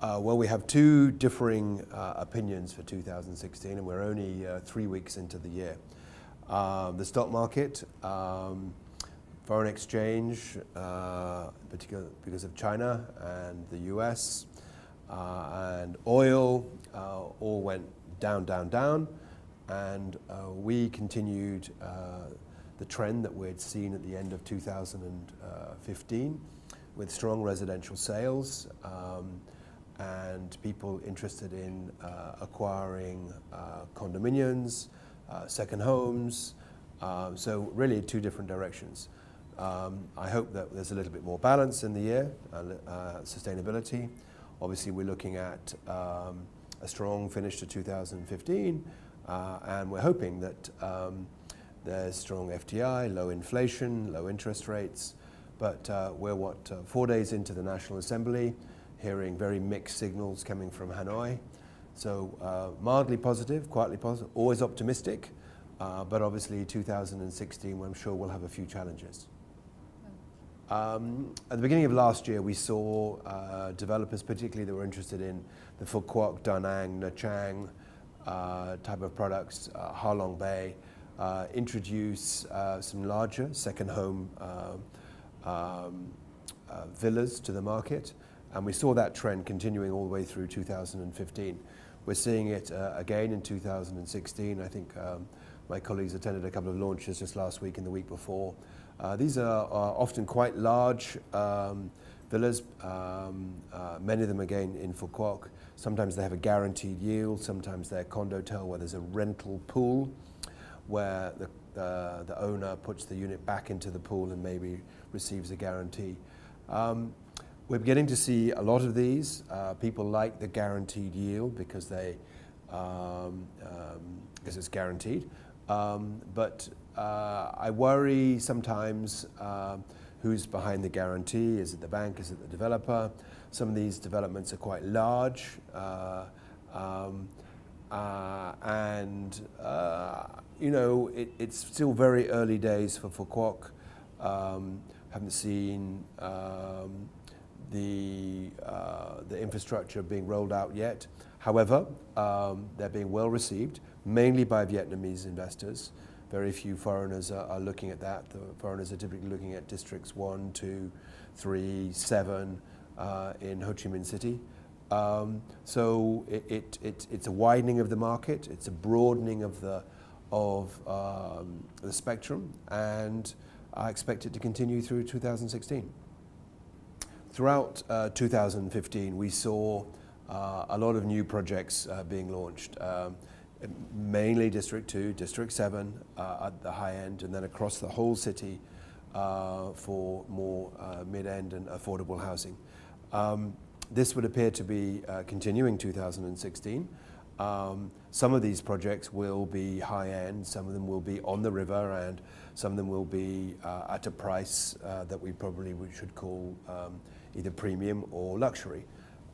Well, we have two differing opinions for 2016, and we're only 3 weeks into the year. The stock market, foreign exchange, particularly because of China and the US, and oil, all went down, down, down, and we continued the trend that we'd seen at the end of 2015 with strong residential sales and people interested in acquiring condominiums, second homes, so really two different directions. I hope that there's a little bit more balance in the year, sustainability. Obviously, we're looking at a strong finish to 2015, and we're hoping that there's strong FDI, low inflation, low interest rates, but we're 4 days into the National Assembly, hearing very mixed signals coming from Hanoi. So mildly positive, quietly positive, always optimistic, but obviously 2016, I'm sure we'll have a few challenges. At the beginning of last year, we saw developers, particularly that were interested in the Phu Quoc, Da Nang, Nha Trang type of products, Ha Long Bay, introduce some larger second home villas to the market. And we saw that trend continuing all the way through 2015. We're seeing it again in 2016. I think my colleagues attended a couple of launches just last week and the week before. These are often quite large villas, many of them again in Phu Quoc. Sometimes they have a guaranteed yield, sometimes they're condotel where there's a rental pool where the owner puts the unit back into the pool and maybe receives a guarantee. We're beginning to see a lot of these. People like the guaranteed yield because because it's guaranteed. But I worry sometimes who's behind the guarantee. Is it the bank? Is it the developer? Some of these developments are quite large. It's still very early days for Phu Quoc. Haven't seen the infrastructure being rolled out yet. However, they're being well received, mainly by Vietnamese investors. Very few foreigners are looking at that. The foreigners are typically looking at districts 1, 2, 3, 7 in Ho Chi Minh City. So it's a widening of the market. It's a broadening of the spectrum, and I expect it to continue through 2016. Throughout 2015, we saw a lot of new projects being launched, mainly District 2, District 7 at the high end, and then across the whole city for more mid-end and affordable housing. This would appear to be continuing 2016. Some of these projects will be high-end, some of them will be on the river, and some of them will be at a price that we should call either premium or luxury.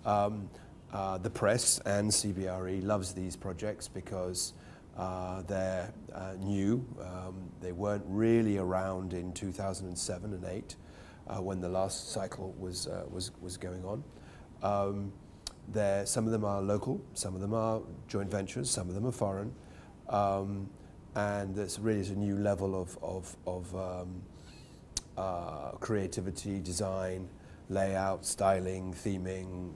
The press and CBRE loves these projects because they're new. They weren't really around in 2007 and 8 when the last cycle was going on. Some of them are local, some of them are joint ventures, some of them are foreign, and there's really a new level of creativity, design, layout, styling, theming,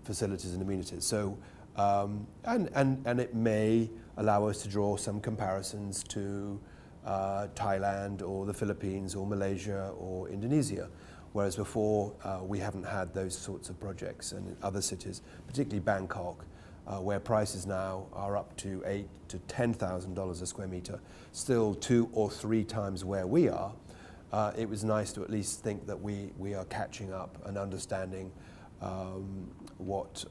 facilities and amenities. So, and it may allow us to draw some comparisons to Thailand or the Philippines or Malaysia or Indonesia. Whereas before, we haven't had those sorts of projects, and in other cities, particularly Bangkok, where prices now are up to $8,000 to $10,000 a square meter, still 2 or 3 times where we are. It was nice to at least think that we are catching up and understanding what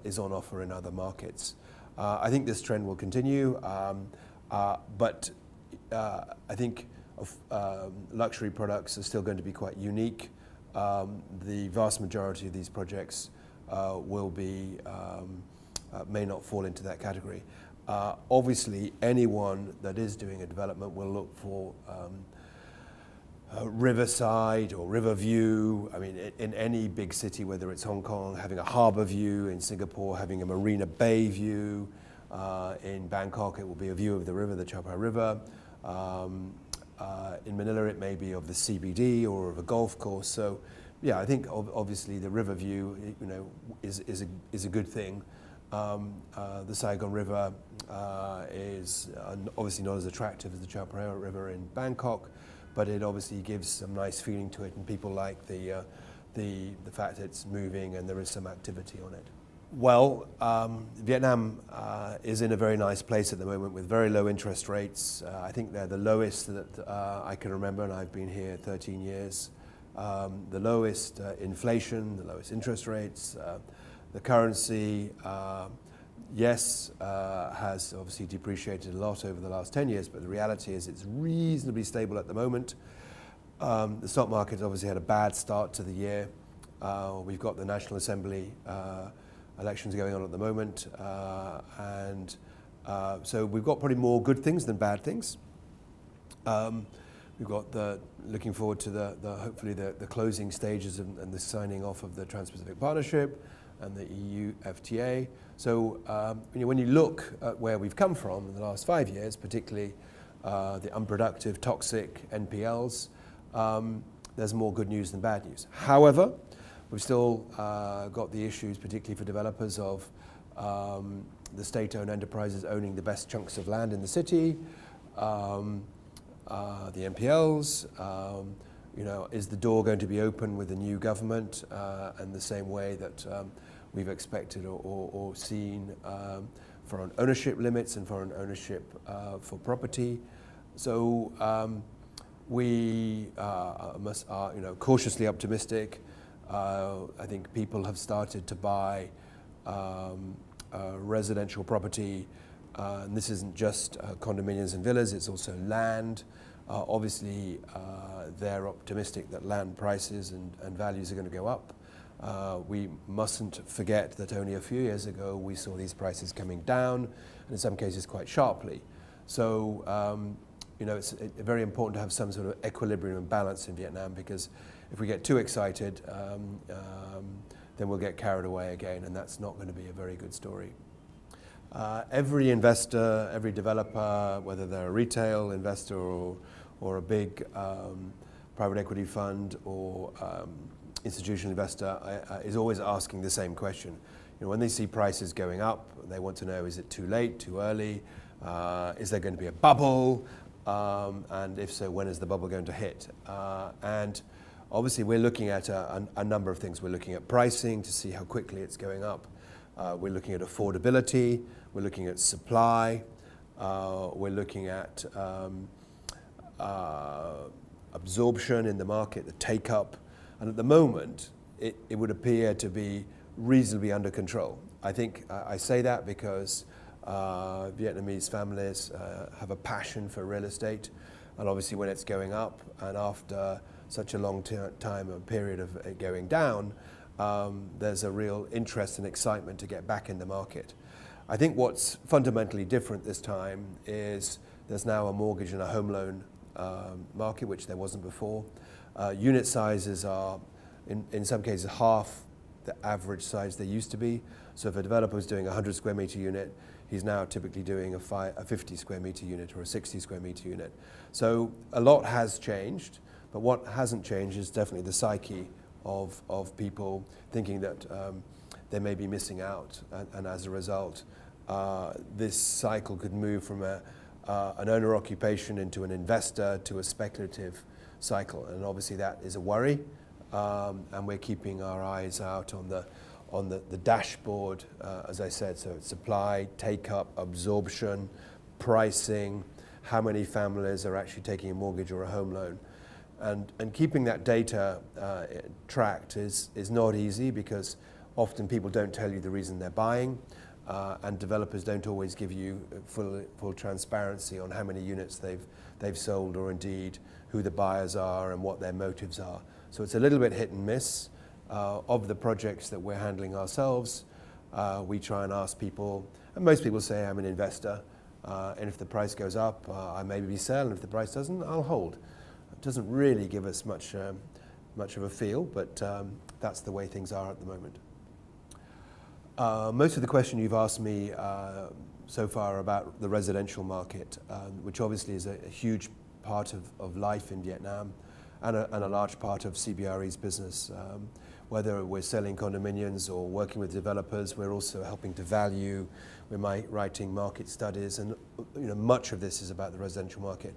is on offer in other markets. I think this trend will continue, but I think luxury products are still going to be quite unique. The vast majority of these projects may not fall into that category. Obviously, anyone that is doing a development will look for riverside or river view. I mean, in any big city, whether it's Hong Kong, having a harbour view, in Singapore, having a Marina Bay view, in Bangkok, it will be a view of the river, the Chao Phraya River. In Manila, it may be of the CBD or of a golf course. So, yeah, I think obviously the river view, is a good thing. The Saigon River is obviously not as attractive as the Chao Phraya River in Bangkok, but it obviously gives some nice feeling to it, and people like the fact that it's moving and there is some activity on it. Well, Vietnam is in a very nice place at the moment with very low interest rates. I think they're the lowest that I can remember, and I've been here 13 years. The lowest inflation, the lowest interest rates. The currency, yes, has obviously depreciated a lot over the last 10 years, but the reality is it's reasonably stable at the moment. The stock market obviously had a bad start to the year. We've got the National Assembly elections going on at the moment, and so we've got probably more good things than bad things. We've got looking forward to hopefully the closing stages and the signing off of the Trans-Pacific Partnership and the EU FTA. So when you look at where we've come from in the last 5 years, particularly the unproductive, toxic NPLs, there's more good news than bad news. However, we've still got the issues, particularly for developers, of the state-owned enterprises owning the best chunks of land in the city, the NPLs. Is the door going to be open with the new government in the same way that we've expected or seen foreign ownership limits and foreign ownership for property? So we are cautiously optimistic. I think people have started to buy residential property, and this isn't just condominiums and villas, it's also land. Obviously, they're optimistic that land prices and values are going to go up. We mustn't forget that only a few years ago we saw these prices coming down, and in some cases quite sharply. So, it's very important to have some sort of equilibrium and balance in Vietnam, because if we get too excited, then we'll get carried away again, and that's not going to be a very good story. Every investor, every developer, whether they're a retail investor or a big private equity fund or institutional investor, is always asking the same question. When they see prices going up, they want to know, is it too late, too early? Is there going to be a bubble? And if so, when is the bubble going to hit? And obviously, we're looking at a number of things. We're looking at pricing to see how quickly it's going up. We're looking at affordability. We're looking at supply. We're looking at absorption in the market, the take-up. And at the moment, it would appear to be reasonably under control. I think I say that because Vietnamese families have a passion for real estate. And obviously, when it's going up, and after such a long time, a period of it going down, there's a real interest and excitement to get back in the market. I think what's fundamentally different this time is there's now a mortgage and a home loan market, which there wasn't before. Unit sizes are, in some cases, half the average size they used to be. So if a developer was doing a 100 square meter unit, he's now typically doing a 50 square meter unit or a 60 square meter unit. So a lot has changed, but what hasn't changed is definitely the psyche of people thinking that they may be missing out, and as a result, this cycle could move from an owner occupation into an investor to a speculative cycle, and obviously that is a worry, and we're keeping our eyes out on the dashboard, as I said. So it's supply, take-up, absorption, pricing, how many families are actually taking a mortgage or a home loan. And keeping that data tracked is not easy, because often people don't tell you the reason they're buying, and developers don't always give you full transparency on how many units they've sold, or indeed who the buyers are and what their motives are. So it's a little bit hit and miss. Of the projects that we're handling ourselves, we try and ask people, and most people say, I'm an investor, and if the price goes up, I maybe sell, and if the price doesn't, I'll hold. doesn't really give us much of a feel, but that's the way things are at the moment. Most of the question you've asked me so far about the residential market, which obviously is a huge part of life in Vietnam and a large part of CBRE's business. Whether we're selling condominiums or working with developers, we're also helping to value, we're writing market studies, and much of this is about the residential market.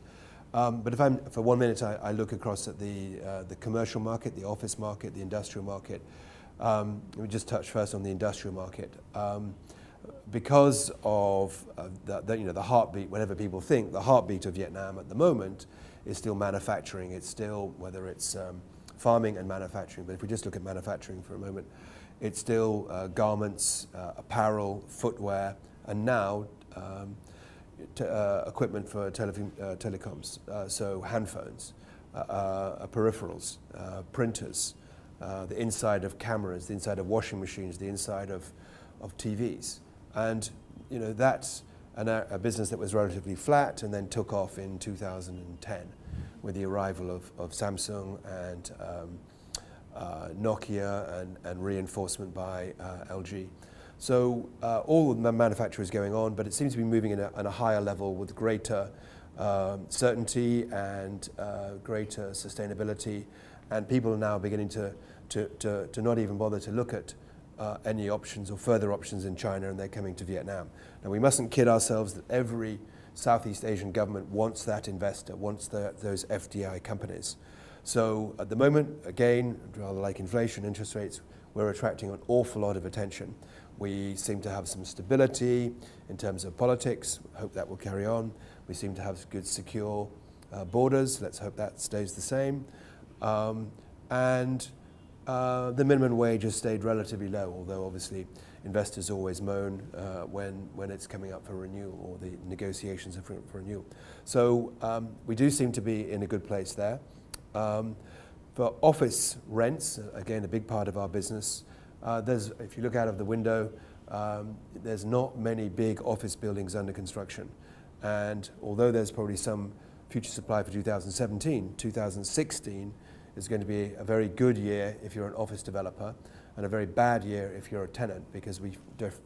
But if for 1 minute I look across at the commercial market, the office market, the industrial market, let me just touch first on the industrial market. Because of the heartbeat, whatever people think, the heartbeat of Vietnam at the moment is still manufacturing. It's still, whether it's farming and manufacturing, but if we just look at manufacturing for a moment, it's still garments, apparel, footwear, and now equipment for telecoms, so handphones, peripherals, printers, the inside of cameras, the inside of washing machines, the inside of TVs. And that's a business that was relatively flat and then took off in 2010 with the arrival of Samsung and Nokia and reinforcement by LG. So all the manufacture is going on, but it seems to be moving at a higher level with greater certainty and greater sustainability, and people are now beginning to not even bother to look at any options or further options in China, and they're coming to Vietnam. Now, we mustn't kid ourselves that every Southeast Asian government wants that investor, wants those FDI companies. So at the moment, again, rather like inflation, interest rates, we're attracting an awful lot of attention. We seem to have some stability in terms of politics. Hope that will carry on. We seem to have good, secure borders. Let's hope that stays the same. And the minimum wage has stayed relatively low, although obviously investors always moan when it's coming up for renewal or the negotiations are for renewal. So we do seem to be in a good place there. For office rents, again, a big part of our business, if you look out of the window, there's not many big office buildings under construction. And although there's probably some future supply for 2017, 2016 is going to be a very good year if you're an office developer and a very bad year if you're a tenant, because we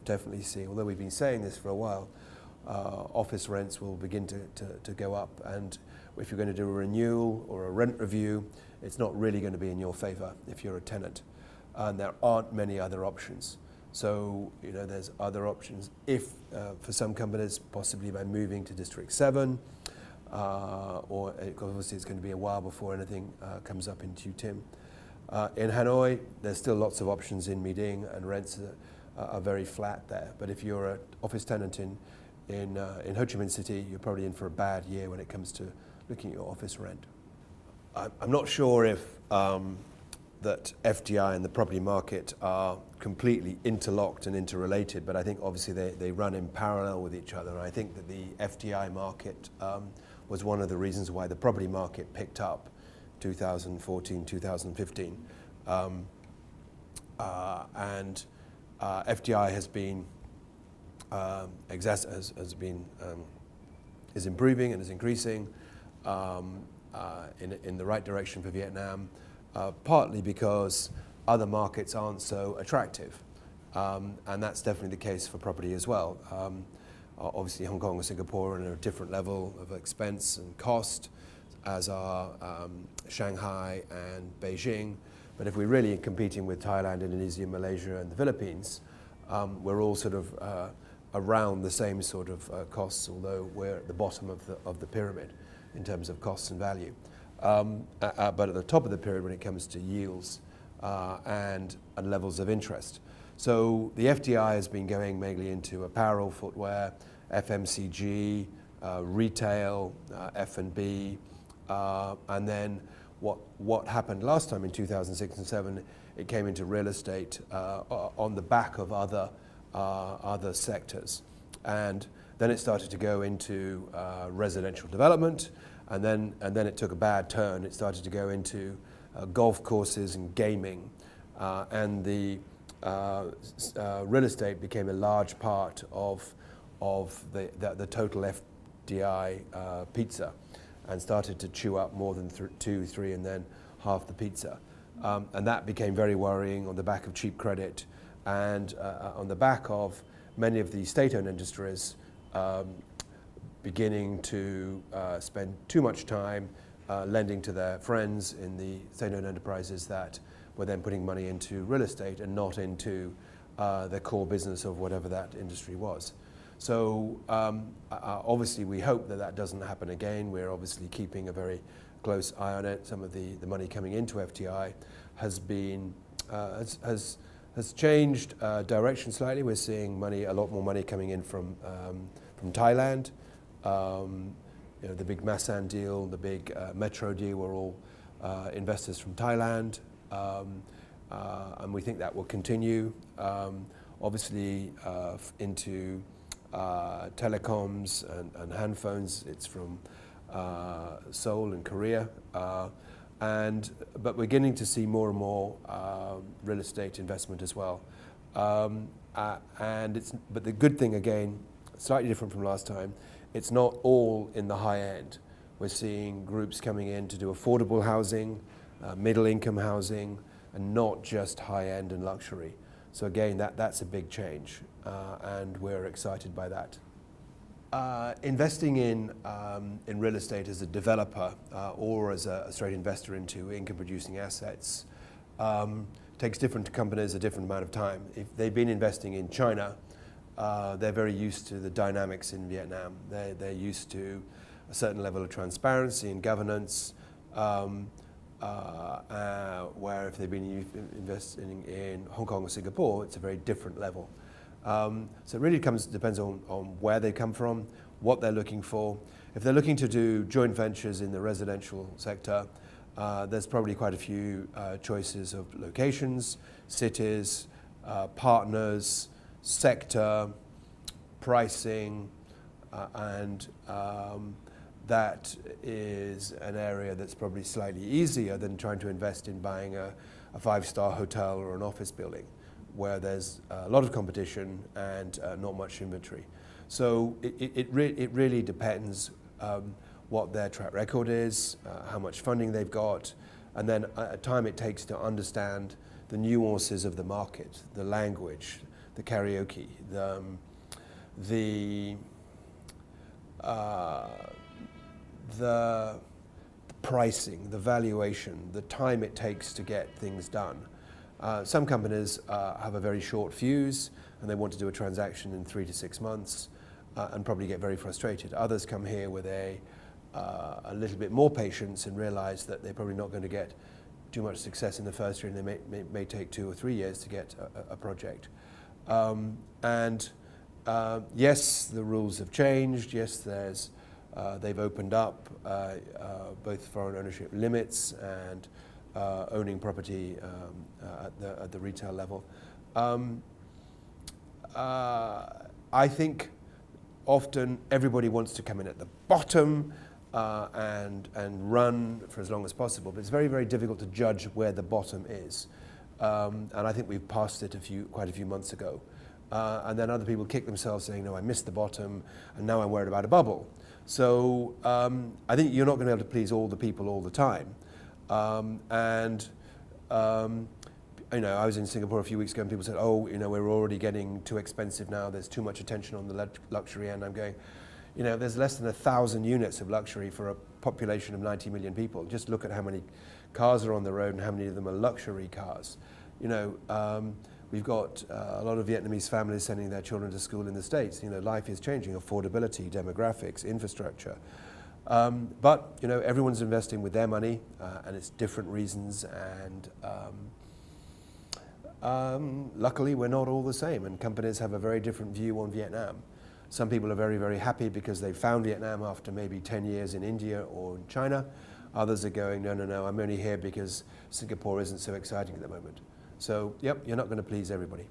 definitely see, although we've been saying this for a while, office rents will begin to go up. And if you're going to do a renewal or a rent review, it's not really going to be in your favor if you're a tenant. And there aren't many other options. So, there's other options if, for some companies, possibly by moving to District 7, or obviously it's going to be a while before anything comes up in Thu Thiem. In Hanoi, there's still lots of options in My Dinh, and rents are very flat there. But if you're an office tenant in Ho Chi Minh City, you're probably in for a bad year when it comes to looking at your office rent. I'm not sure if that FDI and the property market are completely interlocked and interrelated, but I think obviously they run in parallel with each other. And I think that the FDI market was one of the reasons why the property market picked up 2014, 2015. And FDI has been is improving and is increasing in the right direction for Vietnam, partly because other markets aren't so attractive, and that's definitely the case for property as well. Obviously, Hong Kong and Singapore are at a different level of expense and cost, as are Shanghai and Beijing. But if we're really competing with Thailand, Indonesia, Malaysia, and the Philippines, we're all sort of around the same sort of costs, although we're at the bottom of the pyramid in terms of costs and value. But at the top of the pyramid when it comes to yields and levels of interest. So the FDI has been going mainly into apparel, footwear, FMCG, retail, F&B, and then what happened last time in 2006 and 2007, it came into real estate on the back of other sectors. And then it started to go into residential development, and then it took a bad turn. It started to go into golf courses and gaming, and the real estate became a large part of the total FDI pizza. and started to chew up more than 2, 3, and then half the pizza. And that became very worrying on the back of cheap credit and on the back of many of the state-owned industries beginning to spend too much time lending to their friends in the state-owned enterprises that were then putting money into real estate and not into the core business of whatever that industry was. So obviously we hope that that doesn't happen again. We're obviously keeping a very close eye on it. Some of the money coming into FTI has been has changed direction slightly. We're seeing a lot more money coming in from Thailand. You know, the big Masan deal, the big Metro deal were all investors from Thailand, and we think that will continue. Obviously, into telecoms and handphones, it's from Seoul and Korea. But we're beginning to see more and more real estate investment as well. But the good thing, again, slightly different from last time, it's not all in the high end. We're seeing groups coming in to do affordable housing, middle income housing, and not just high end and luxury. So again, that's a big change, and we're excited by that. Investing in real estate as a developer or as a straight investor into income-producing assets takes different companies a different amount of time. If they've been investing in China, they're very used to the dynamics in Vietnam. They're used to a certain level of transparency and governance, where if they've been investing in Hong Kong or Singapore, it's a very different level. So it really depends on where they come from, what they're looking for. If they're looking to do joint ventures in the residential sector, there's probably quite a few choices of locations, cities, partners, sector, pricing, and that is an area that's probably slightly easier than trying to invest in buying a 5-star hotel or an office building, where there's a lot of competition and not much inventory. So it really depends what their track record is, how much funding they've got, and then time it takes to understand the nuances of the market, the language, the karaoke, the pricing, the valuation, the time it takes to get things done. Some companies have a very short fuse and they want to do a transaction in 3 to 6 months and probably get very frustrated. Others come here with a little bit more patience and realize that they're probably not going to get too much success in the first year, and they may take 2 or 3 years to get a project. Yes, the rules have changed. Yes, they've opened up both foreign ownership limits and owning property at the retail level. I think often everybody wants to come in at the bottom and run for as long as possible, but it's very, very difficult to judge where the bottom is. And I think we've passed it quite a few months ago. And then other people kick themselves saying, no, I missed the bottom, and now I'm worried about a bubble. So I think you're not going to be able to please all the people all the time. You know, I was in Singapore a few weeks ago and people said, oh, you know, we're already getting too expensive now, there's too much attention on the luxury end. I'm going, you know, there's less than 1,000 units of luxury for a population of 90 million people. Just look at how many cars are on the road and how many of them are luxury cars. You know, we've got a lot of Vietnamese families sending their children to school in the States. You know, life is changing, affordability, demographics, infrastructure. But, you know, everyone's investing with their money and it's different reasons, and luckily we're not all the same, and companies have a very different view on Vietnam. Some people are very, very happy because they found Vietnam after maybe 10 years in India or in China. Others are going, no, no, no, I'm only here because Singapore isn't so exciting at the moment. So, yep, you're not going to please everybody.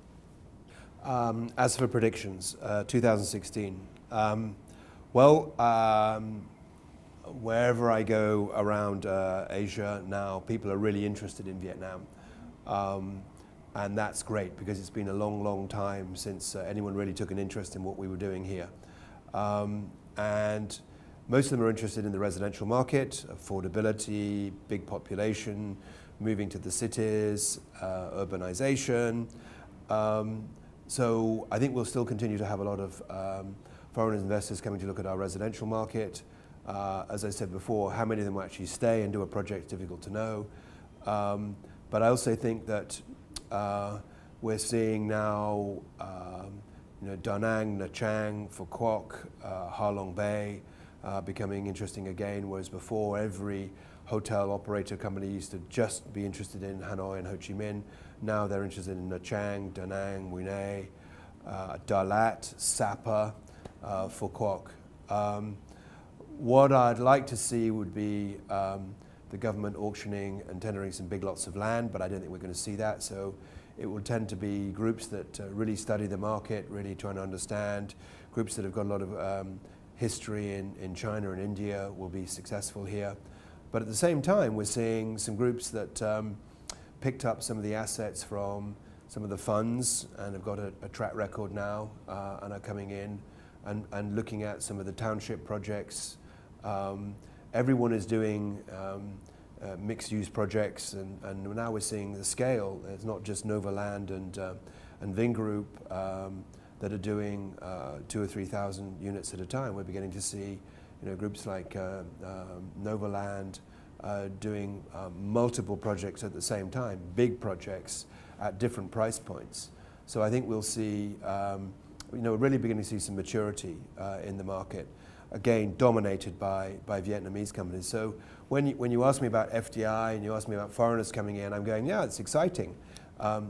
As for predictions, 2016, wherever I go around Asia now, people are really interested in Vietnam. And that's great because it's been a long, long time since anyone really took an interest in what we were doing here. And Most of them are interested in the residential market, affordability, big population, moving to the cities, urbanization. So I think we'll still continue to have a lot of foreign investors coming to look at our residential market. As I said before, how many of them will actually stay and do a project is difficult to know. But I also think that we're seeing now Da Nang, Nha Trang, Phu Quoc, Ha Long Bay becoming interesting again, whereas before every hotel operator company used to just be interested in Hanoi and Ho Chi Minh. Now they're interested in Nha Trang, Da Nang, Mui Ne, Da Lat, Sapa, Phu Quoc. What I'd like to see would be the government auctioning and tendering some big lots of land, but I don't think we're going to see that. So it will tend to be groups that really study the market, really trying to understand. Groups that have got a lot of history in China and India will be successful here. But at the same time, we're seeing some groups that picked up some of the assets from some of the funds and have got a track record now and are coming in and looking at some of the township projects. Everyone is doing mixed-use projects, and now we're seeing the scale. It's not just Novaland and Vingroup that are doing 2,000 or 3,000 units at a time. We're beginning to see groups like Novaland doing multiple projects at the same time, big projects at different price points. So I think we'll see, really beginning to see some maturity in the market. Again, dominated by Vietnamese companies. So when you ask me about FDI and you ask me about foreigners coming in, I'm going, yeah, it's exciting.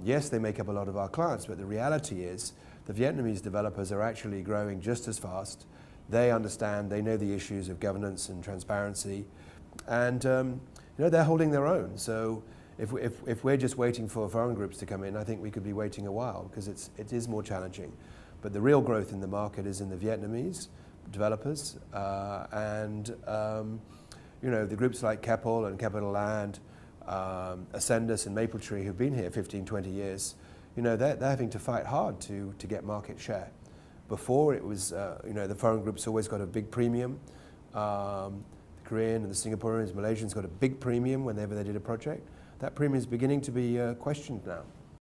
Yes, they make up a lot of our clients, but the reality is the Vietnamese developers are actually growing just as fast. They understand, they know the issues of governance and transparency, and they're holding their own. So if we're just waiting for foreign groups to come in, I think we could be waiting a while because it is more challenging. But the real growth in the market is in the Vietnamese developers and the groups like Keppel and Capital Land, Ascendus and Mapletree, who've been here 15, 20 years, they're having to fight hard to get market share. Before it was, the foreign groups always got a big premium. The Korean and the Singaporeans, Malaysians got a big premium whenever they did a project. That premium is beginning to be questioned now.